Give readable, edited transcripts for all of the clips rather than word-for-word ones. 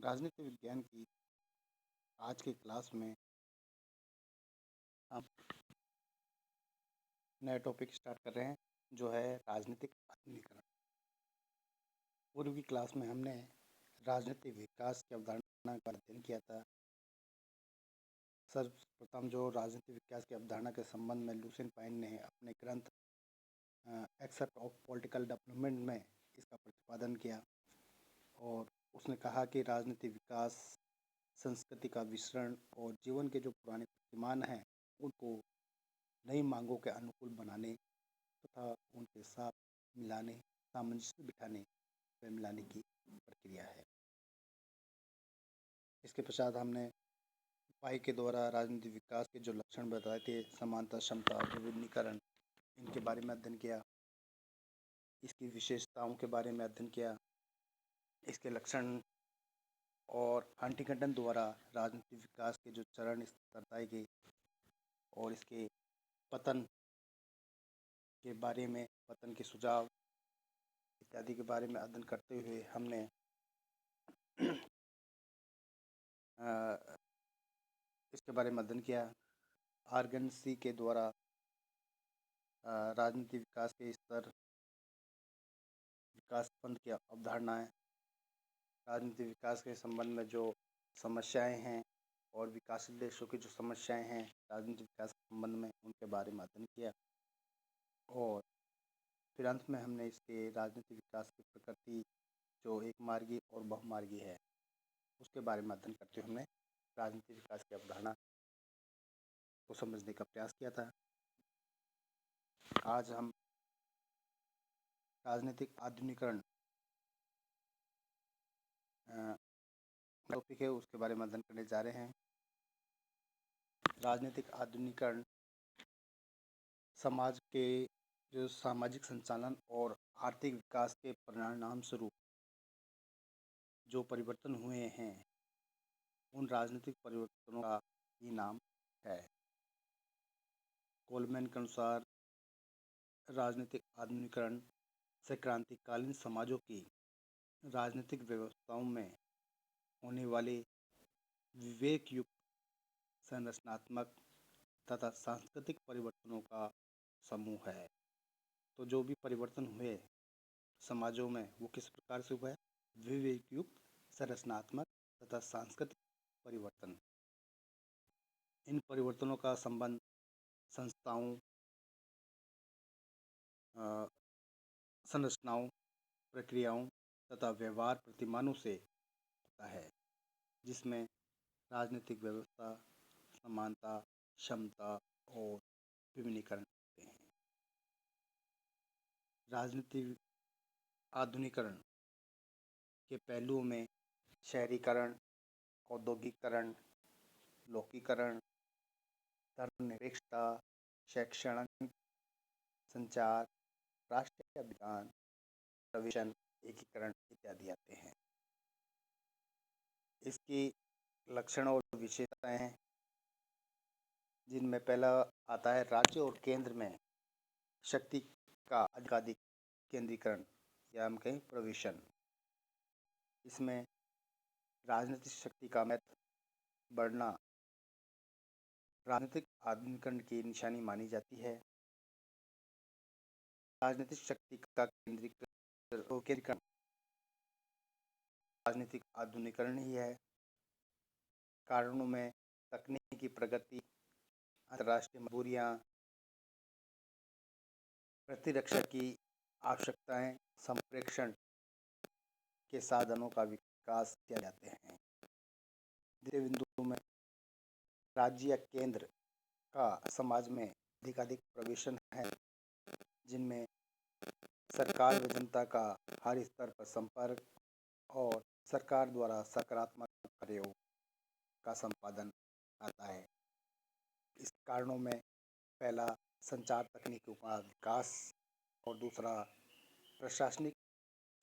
राजनीति विज्ञान की आज की क्लास में हम नया टॉपिक स्टार्ट कर रहे हैं जो है राजनीतिक आधुनिकीकरण। पूर्व की क्लास में हमने राजनीतिक विकास की अवधारणा का अध्ययन किया था। सर्वप्रथम जो राजनीतिक विकास की अवधारणा के संबंध में लुसियन पाइन ने अपने ग्रंथ एक्सेप्ट ऑफ पॉलिटिकल डेवलपमेंट में इसका प्रतिपादन किया और उसने कहा कि राजनीतिक विकास संस्कृति का विसरण और जीवन के जो पुराने प्रतिमान हैं उनको नई मांगों के अनुकूल बनाने तथा उनके साथ मिलाने, सामंजस्य बिठाने व मिलाने की प्रक्रिया है। इसके पश्चात हमने पाई के द्वारा राजनीतिक विकास के जो लक्षण बताए थे, समानता, क्षमता, विविधीकरण, इनके बारे में अध्ययन किया। इसकी विशेषताओं के बारे में अध्ययन किया, इसके लक्षण और हंटिंगटन द्वारा राजनीतिक विकास के जो चरण बताए गए और इसके पतन के बारे में, पतन के सुझाव इत्यादि के बारे में अध्ययन करते हुए हमने इसके बारे में अध्ययन किया। आर्गनसी के द्वारा राजनीतिक विकास के स्तर, विकास पंथ की अवधारणाएं, राजनीतिक विकास के संबंध में जो समस्याएं हैं और विकासशील देशों की जो समस्याएं हैं राजनीतिक विकास के संबंध में, उनके बारे में अध्ययन किया। और फिर अंत में हमने इसके राजनीतिक विकास की प्रकृति जो एक मार्गी और बहुमार्गी है उसके बारे में अध्ययन करते हुए हमने राजनीतिक विकास की अवधारणा को समझने का प्रयास किया था। आज हम राजनीतिक आधुनिकीकरण टॉपिक है उसके बारे में अध्ययन करने जा रहे हैं। राजनीतिक आधुनिकीकरण समाज के जो सामाजिक संचालन और आर्थिक विकास के परिणाम स्वरूप जो परिवर्तन हुए हैं उन राजनीतिक परिवर्तनों का ही नाम है। कोलमैन के अनुसार राजनीतिक आधुनिकीकरण से क्रांतिकालीन समाजों की राजनीतिक व्यवस्थाओं में होने वाले विवेक युक्त संरचनात्मक तथा सांस्कृतिक परिवर्तनों का समूह है। तो जो भी परिवर्तन हुए समाजों में वो किस प्रकार से हुआ है? विवेक युक्त संरचनात्मक तथा सांस्कृतिक परिवर्तन। इन परिवर्तनों का संबंध संस्थाओं, संरचनाओं, प्रक्रियाओं तथा व्यवहार प्रतिमानों से होता है जिसमें राजनीतिक व्यवस्था, समानता, क्षमता और विविधीकरण होते हैं। राजनीतिक आधुनिकीकरण के पहलुओं में शहरीकरण, औद्योगिकरण, लोकीकरण, धर्मनिरपेक्षता, शैक्षणिक संचार, राष्ट्रीय अभियान, प्रवेशन, एकीकरण इत्यादि आते हैं। इसकी लक्षण और विशेषताएं हैं जिनमें पहला आता है राज्य और केंद्र में शक्ति का अधिकाधिक केंद्रीकरण या हम कहें प्रवेशन। इसमें राजनीतिक शक्ति का महत्व बढ़ना राजनीतिक आधुनिकीकरण की निशानी मानी जाती है। राजनीतिक शक्ति का केंद्रीकरण राजनीतिक आधुनिकीकरण ही है। कारणों में तकनीकी प्रगति, अंतर्राष्ट्रीय मजबूरियाँ, प्रतिरक्षा की आवश्यकताएं, संप्रेषण के साधनों का विकास किया जाते हैं। द्वितीय बिंदु में राज्य या केंद्र का समाज में अधिकाधिक प्रवेशन है जिनमें सरकार व जनता का हर स्तर पर संपर्क और सरकार द्वारा सकारात्मक कार्यों का संपादन आता है। इस कारणों में पहला संचार तकनीकों का विकास और दूसरा प्रशासनिक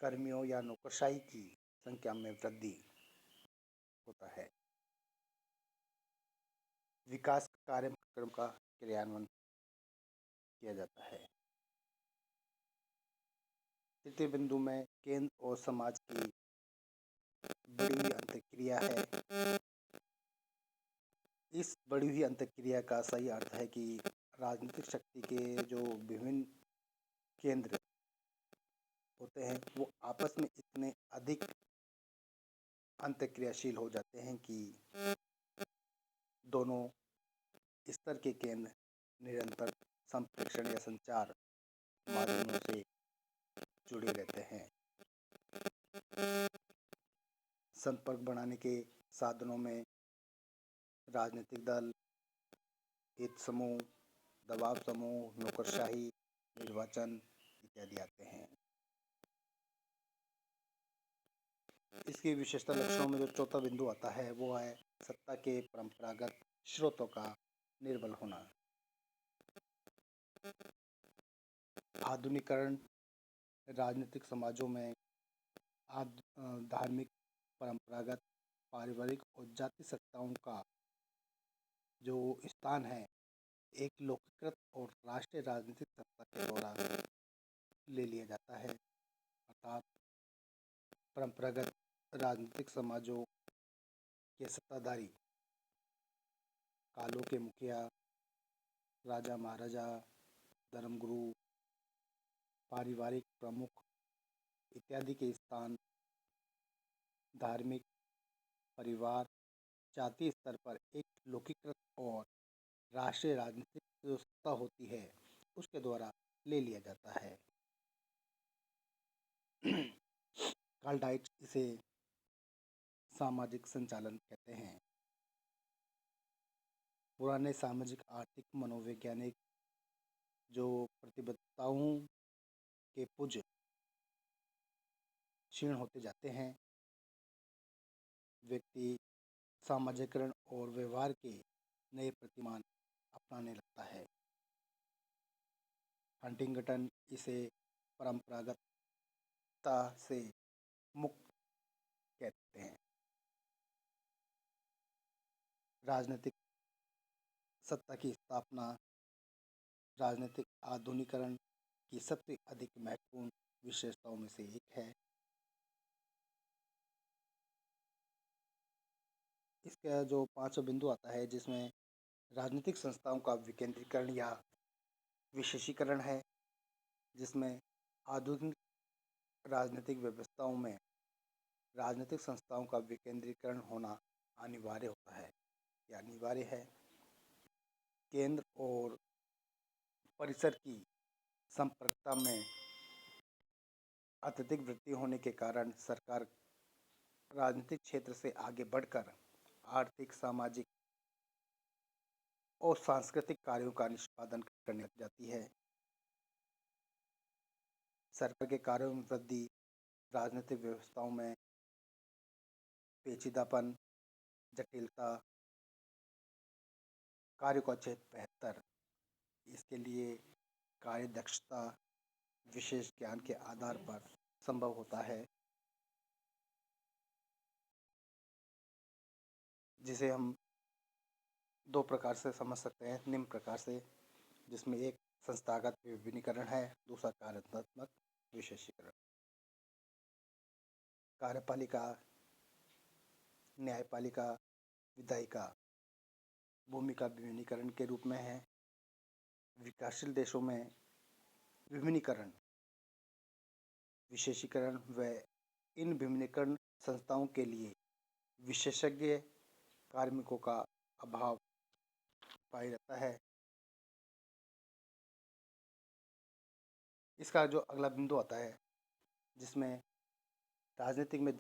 कर्मियों या नौकरशाही की संख्या में वृद्धि होता है। विकास कार्यक्रम का क्रियान्वयन किया जाता है। तृतीय बिंदु में केंद्र और समाज की बढ़ी हुई अंतःक्रिया है। इस बढ़ी हुई अंतःक्रिया का सही अर्थ है कि राजनीतिक शक्ति के जो विभिन्न केंद्र होते हैं वो आपस में इतने अधिक अंतःक्रियाशील हो जाते हैं कि दोनों स्तर के केंद्र निरंतर संप्रेषण या संचार माध्यमों से जुड़े रहते हैं। संपर्क बढ़ाने के साधनों में राजनीतिक दल, हित समूह, दबाव समूह, नौकरशाही, निर्वाचन इत्यादि आते हैं। इसकी विशेषता लक्षणों में जो चौथा बिंदु आता है वो है सत्ता के परंपरागत स्रोतों का निर्बल होना। आधुनिकीकरण राजनीतिक समाजों में धार्मिक, परंपरागत, पारिवारिक और जाति सत्ताओं का जो स्थान है एक लोककृत और राष्ट्रीय राजनीतिक सत्ता के द्वारा ले लिया जाता है। अर्थात परंपरागत राजनीतिक समाजों के सत्ताधारी कालों के मुखिया, राजा महाराजा, धर्मगुरु, पारिवारिक प्रमुख इत्यादि के स्थान धार्मिक, परिवार, जातीय स्तर पर एक लोकीकृत और राष्ट्रीय राजनीतिक जो सत्ता होती है उसके द्वारा ले लिया जाता है। कार्ल डाइच इसे सामाजिक संचालन कहते हैं। पुराने सामाजिक, आर्थिक, मनोवैज्ञानिक जो प्रतिबद्धताओं के पुंज क्षीण होते जाते हैं। व्यक्ति सामाजिकरण और व्यवहार के नए प्रतिमान अपनाने लगता है। हंटिंगटन इसे परंपरागतता से मुक्त कहते हैं। राजनीतिक सत्ता की स्थापना राजनीतिक आधुनिकीकरण की सबसे अधिक महत्वपूर्ण विशेषताओं में से एक है। इसका जो पांचवा बिंदु आता है जिसमें राजनीतिक संस्थाओं का विकेंद्रीकरण या विशेषीकरण है, जिसमें आधुनिक राजनीतिक व्यवस्थाओं में राजनीतिक संस्थाओं का विकेंद्रीकरण होना अनिवार्य होता है या अनिवार्य है। केंद्र और परिसर की संपर्कता में अत्यधिक वृद्धि होने के कारण सरकार राजनीतिक क्षेत्र से आगे बढ़कर आर्थिक, सामाजिक और सांस्कृतिक कार्यों का निष्पादन करने लग जाती है। सरकार के कार्यों में वृद्धि राजनीतिक व्यवस्थाओं में पेचीदापन, जटिलता, कार्य का क्षेत्र बेहतर, इसके लिए कार्य दक्षता विशेष ज्ञान के आधार पर संभव होता है, जिसे हम दो प्रकार से समझ सकते हैं, निम्न प्रकार से, जिसमें एक संस्थागत विभिन्नीकरण है, दूसरा कार्यात्मक विशेषीकरण। कार्यपालिका, न्यायपालिका, विधायिका भूमिका विभिन्नीकरण के रूप में है। विकासशील देशों में विभिन्नीकरण, विशेषीकरण व इन विभिन्नीकरण संस्थाओं के लिए विशेषज्ञ कार्मिकों का अभाव पाया जाता है। इसका जो अगला बिंदु आता है जिसमें राजनीतिक में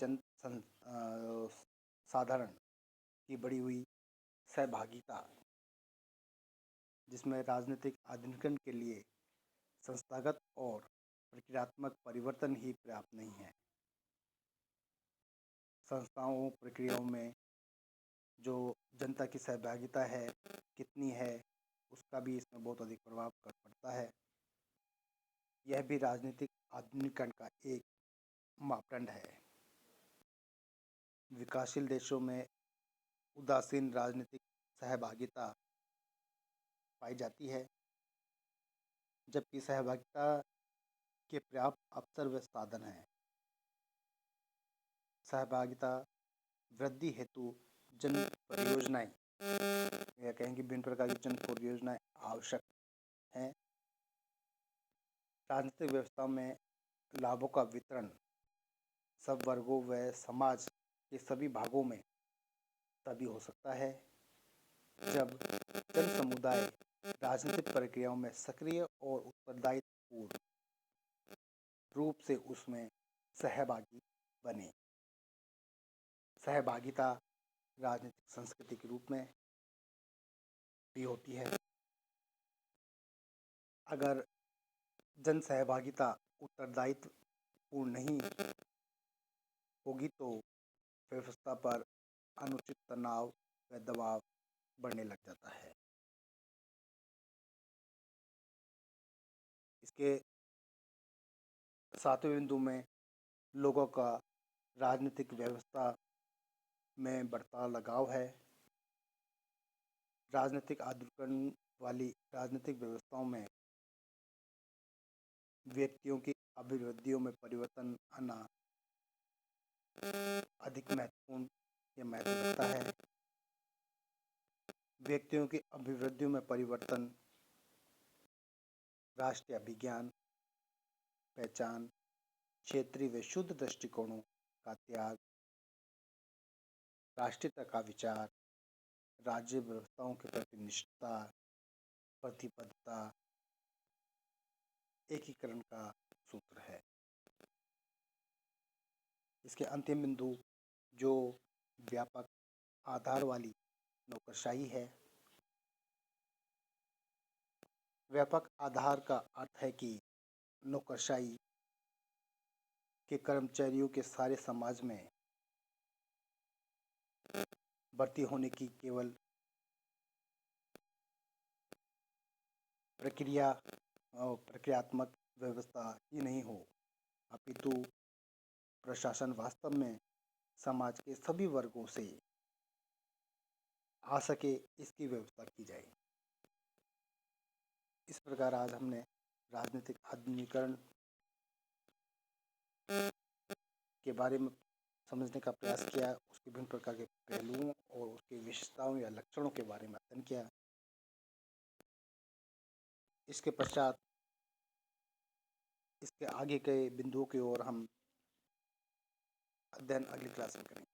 साधारण की बढ़ी हुई सहभागिता, जिसमें राजनीतिक आधुनिकीकरण के लिए संस्थागत और प्रक्रियात्मक परिवर्तन ही पर्याप्त नहीं है। संस्थाओं प्रक्रियाओं में जो जनता की सहभागिता है कितनी है उसका भी इसमें बहुत अधिक प्रभाव पड़ता है। यह भी राजनीतिक आधुनिकीकरण का एक मापदंड है। विकासशील देशों में उदासीन राजनीतिक सहभागिता पाई जाती है, जबकि सहभागिता के पर्याप्त अवसर व साधन हैं। सहभागिता वृद्धि हेतु जन परियोजनाएं या कहें कि विभिन्न प्रकार की जन परियोजनाएं आवश्यक हैं। राजनीतिक व्यवस्था में लाभों का वितरण सब वर्गों व समाज के सभी भागों में तभी हो सकता है जब जन समुदाय राजनीतिक प्रक्रियाओं में सक्रिय और उत्तरदायित्वपूर्ण रूप से उसमें सहभागी बने। सहभागिता राजनीतिक संस्कृति के रूप में भी होती है। अगर जन सहभागिता उत्तरदायित्वपूर्ण नहीं होगी तो व्यवस्था पर अनुचित तनाव व दबाव बढ़ने लग जाता है। इसके सातवें बिंदु में लोगों का राजनीतिक व्यवस्था में बढ़ता लगाव है। राजनीतिक आधुनिकीकरण वाली राजनीतिक व्यवस्थाओं में व्यक्तियों की अभिवृद्धियों में परिवर्तन आना अधिक महत्वपूर्ण या महत्व रखता है। व्यक्तियों की अभिवृद्धियों में परिवर्तन राष्ट्रीय अभिज्ञान, पहचान, क्षेत्रीय व शुद्ध दृष्टिकोणों का त्याग, राष्ट्रीयता का विचार, राज्य व्यवस्थाओं के प्रति निष्ठा, प्रतिबद्धता, एकीकरण का सूत्र है। इसके अंतिम बिंदु जो व्यापक आधार वाली नौकरशाही है। व्यापक आधार का अर्थ है कि नौकरशाही के कर्मचारियों के सारे समाज में भर्ती होने की केवल प्रक्रिया और प्रक्रियात्मक व्यवस्था ही नहीं हो, अपितु प्रशासन वास्तव में समाज के सभी वर्गों से आ सके इसकी व्यवस्था की जाए। इस प्रकार आज हमने राजनीतिक आधुनिकीकरण के बारे में समझने का प्रयास किया, उसके विभिन्न प्रकार के पहलुओं और उसकी विशेषताओं या लक्षणों के बारे में अध्ययन किया। इसके पश्चात इसके आगे के बिंदुओं की ओर हम अध्ययन अगली क्लास में करेंगे।